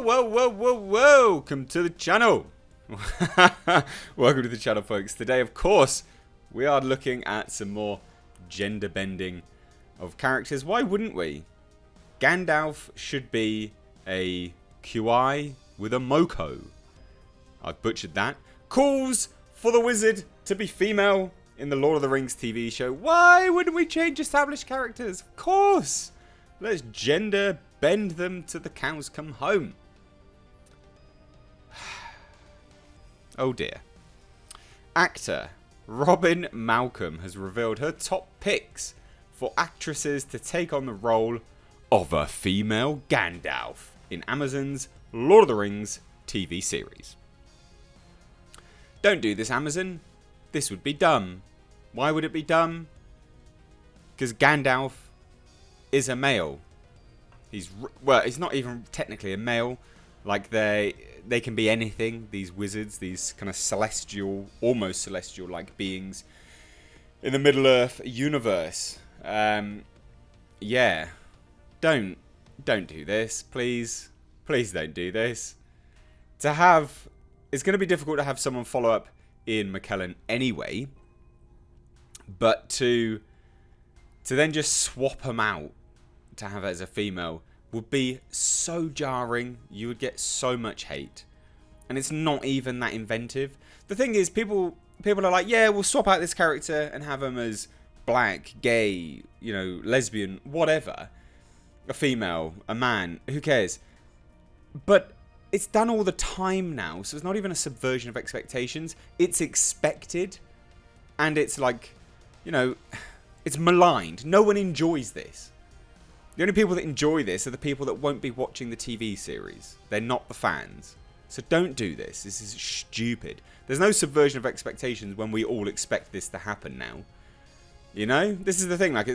Welcome to the channel. Welcome to the channel, folks. Today, of course, we are looking at some more gender bending of characters. Why wouldn't we? Gandalf should be a QI with a Moko. I've butchered that. Calls for the wizard to be female in the Lord of the Rings TV show. Why wouldn't we change established characters? Of course. Let's gender bend them till the cows come home. Oh dear. Actor Robin Malcolm has revealed her top picks for actresses to take on the role of a female Gandalf in Amazon's Lord of the Rings TV series. Don't do this, Amazon. This would be dumb. Why would it be dumb? Because Gandalf is a male. He's not even technically a male. Like they can be anything. These wizards, these kind of celestial, almost celestial-like beings in the Middle Earth universe. Yeah, don't do this, please. Please don't do this. It's going to be difficult to have someone follow up Ian McKellen anyway, but to then just swap them out to have it as a female would be so jarring. You would get so much hate, and it's not even that inventive. The thing is, people are like, yeah, we'll swap out this character and have him as black, gay, lesbian, whatever, a female, a man, who cares? But it's done all the time now, so it's not even a subversion of expectations. It's expected, and it's like, it's maligned. No one enjoys this. The only people that enjoy this are the people that won't be watching the TV series. They're not the fans. So don't do this. This is stupid. There's no subversion of expectations when we all expect this to happen now. This is the thing. Like,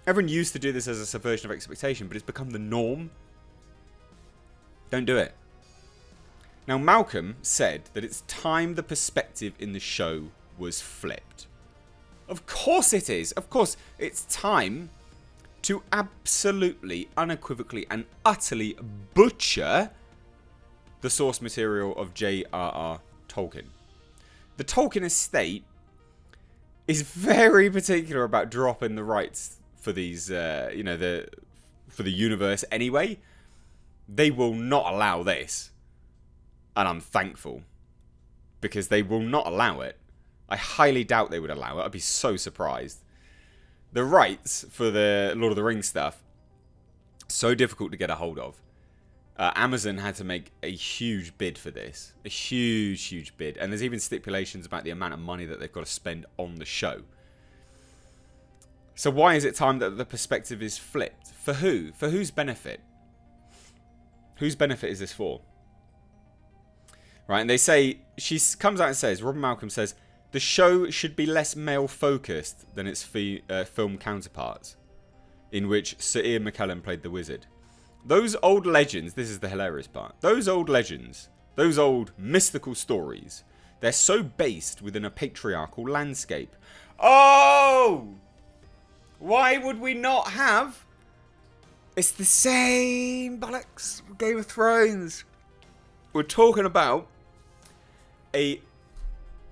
everyone used to do this as a subversion of expectation, but it's become the norm. Don't do it. Now, Malcolm said that it's time the perspective in the show was flipped. Of course it is. Of course, it's time to absolutely, unequivocally, and utterly butcher the source material of J.R.R. Tolkien. The Tolkien estate is very particular about dropping the rights for these, for the universe anyway. They will not allow this. And I'm thankful. Because they will not allow it. I highly doubt they would allow it. I'd be so surprised. The rights for the Lord of the Rings stuff, so difficult to get a hold of. Amazon had to make a huge bid for this. A huge, huge bid. And there's even stipulations about the amount of money that they've got to spend on the show. So why is it time that the perspective is flipped? For who? For whose benefit? Whose benefit is this for? Right, and they say, she comes out and says, Robin Malcolm says, the show should be less male-focused than its film counterparts, in which Sir Ian McKellen played the wizard. Those old legends, this is the hilarious part, those old legends, those old mystical stories, they're so based within a patriarchal landscape. Oh! Why would we not have? It's the same bollocks with Game of Thrones. We're talking about a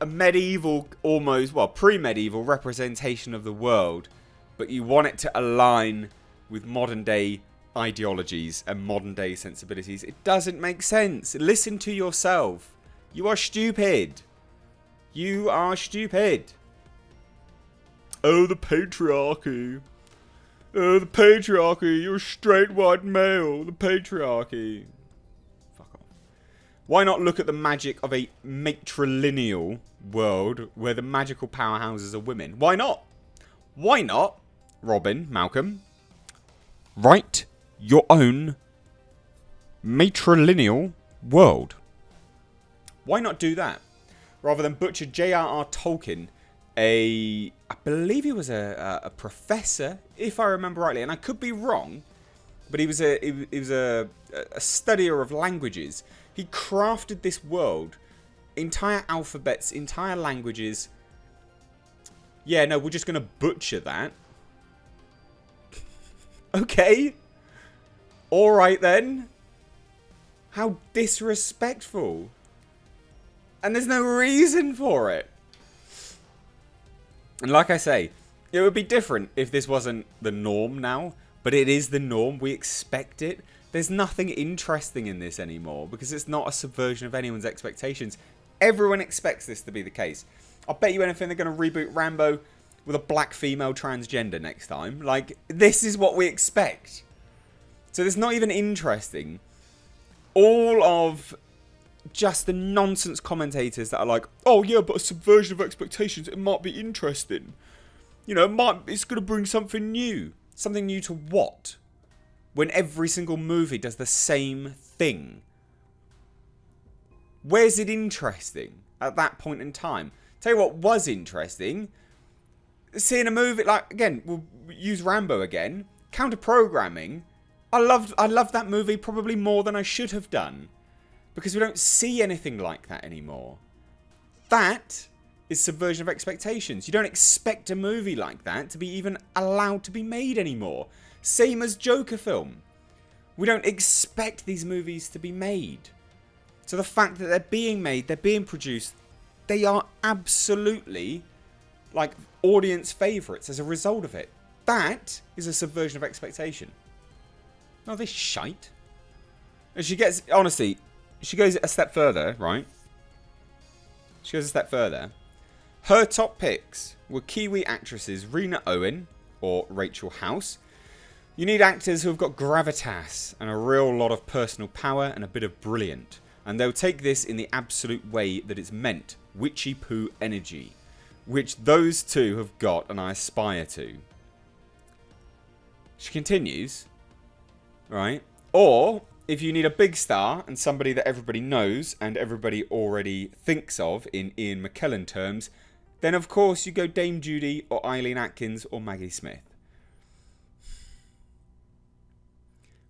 medieval, almost, pre-medieval representation of the world, but you want it to align with modern day ideologies and modern day sensibilities. It doesn't make sense. Listen to yourself. You are stupid. You are stupid. Oh, the patriarchy. Oh, the patriarchy. You're a straight white male. The patriarchy. Why not look at the magic of a matrilineal world where the magical powerhouses are women? Why not? Why not, Robin Malcolm, write your own matrilineal world? Why not do that? Rather than butcher J.R.R. Tolkien, I believe he was a professor, if I remember rightly, and I could be wrong, but he was a studier of languages. He crafted this world, entire alphabets, entire languages. Yeah, no, we're just going to butcher that. Okay. Alright then. How disrespectful. And there's no reason for it. And like I say, it would be different if this wasn't the norm now. But it is the norm. We expect it. There's nothing interesting in this anymore because it's not a subversion of anyone's expectations. Everyone expects this to be the case. I'll bet you anything they're going to reboot Rambo with a black female transgender next time. Like, this is what we expect. So it's not even interesting. All of just the nonsense commentators that are like, oh yeah, but a subversion of expectations, it might be interesting. You know, it's going to bring something new. Something new to what? When every single movie does the same thing. Where's it interesting at that point in time? Tell you what was interesting. Seeing a movie, like, again, we'll use Rambo again. Counter-programming. I loved that movie probably more than I should have done. Because we don't see anything like that anymore. That is subversion of expectations. You don't expect a movie like that to be even allowed to be made anymore. Same as Joker film. We don't expect these movies to be made. So the fact that they're being made, they're being produced, they are absolutely like audience favourites as a result of it. That is a subversion of expectation. Not this shite. And she gets, honestly, she goes a step further, right? She goes a step further. Her top picks were Kiwi actresses Rena Owen or Rachel House. You need actors who have got gravitas and a real lot of personal power and a bit of brilliant. And they'll take this in the absolute way that it's meant. Witchy poo energy. Which those two have got and I aspire to. She continues. Right? Or, if you need a big star and somebody that everybody knows and everybody already thinks of in Ian McKellen terms, then of course you go Dame Judy or Eileen Atkins or Maggie Smith.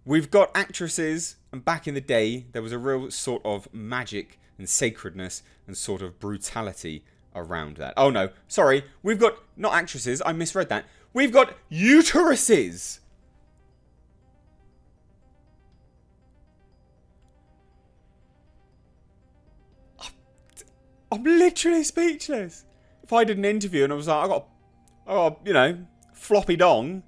We've got actresses, and back in the day, there was a real sort of magic and sacredness and sort of brutality around that. Oh no, sorry, we've got, not actresses, I misread that. We've got uteruses! I'm literally speechless. If I did an interview and I was like, I got, you know, floppy dong.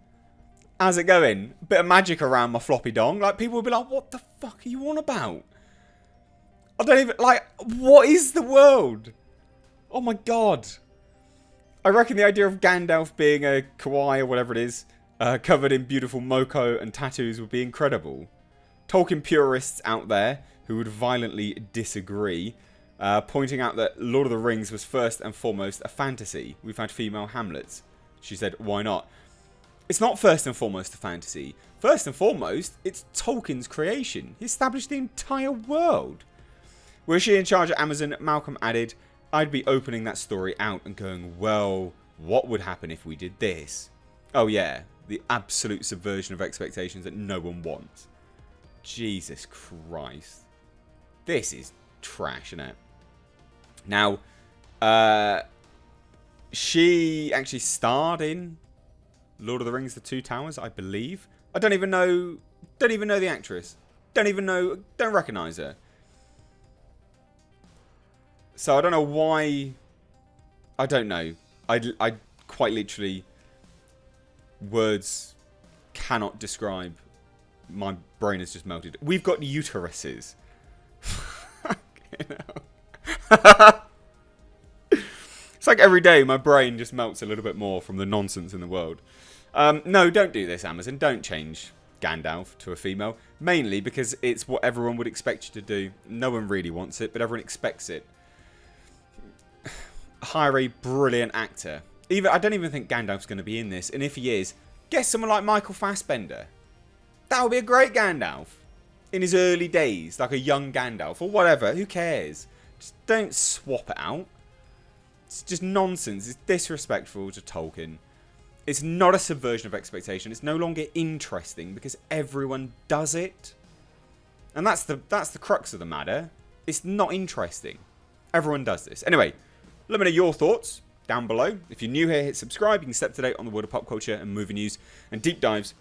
How's it going? Bit of magic around my floppy dong. Like, people would be like, what the fuck are you on about? I don't even, like, what is the world? Oh my god. I reckon the idea of Gandalf being a kawaii or whatever it is, covered in beautiful mocho and tattoos would be incredible. Tolkien purists out there who would violently disagree, pointing out that Lord of the Rings was first and foremost a fantasy. We've had female Hamlets. She said, why not? It's not first and foremost a fantasy. First and foremost, it's Tolkien's creation. He established the entire world. Were she in charge at Amazon, Malcolm added, I'd be opening that story out and going, well, what would happen if we did this? Oh yeah, the absolute subversion of expectations that no one wants. Jesus Christ. This is trash, isn't it? Now, she actually starred in Lord of the Rings: The Two Towers, I believe. I don't even know the actress. Don't recognise her. So I don't know why. I don't know. I quite literally, words cannot describe. My brain has just melted. We've got uteruses. It's like every day my brain just melts a little bit more from the nonsense in the world. No, don't do this, Amazon. Don't change Gandalf to a female. Mainly because it's what everyone would expect you to do. No one really wants it, but everyone expects it. Hire a brilliant actor. I don't even think Gandalf's going to be in this. And if he is, get someone like Michael Fassbender. That would be a great Gandalf. In his early days, like a young Gandalf or whatever. Who cares? Just don't swap it out. It's just nonsense. It's disrespectful to Tolkien. It's not a subversion of expectation. It's no longer interesting because everyone does it. And that's the crux of the matter. It's not interesting. Everyone does this. Anyway, let me know your thoughts down below. If you're new here, hit subscribe. You can stay up to date on the world of pop culture and movie news and deep dives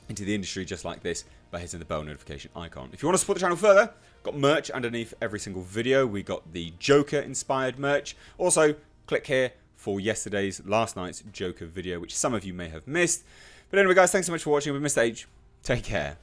into the industry just like this by hitting the bell notification icon. If you want to support the channel further, got merch underneath every single video. We got the Joker inspired merch. Also, click here for last night's Joker video, which some of you may have missed. But anyway, guys, thanks so much for watching. With Mr. H, take care.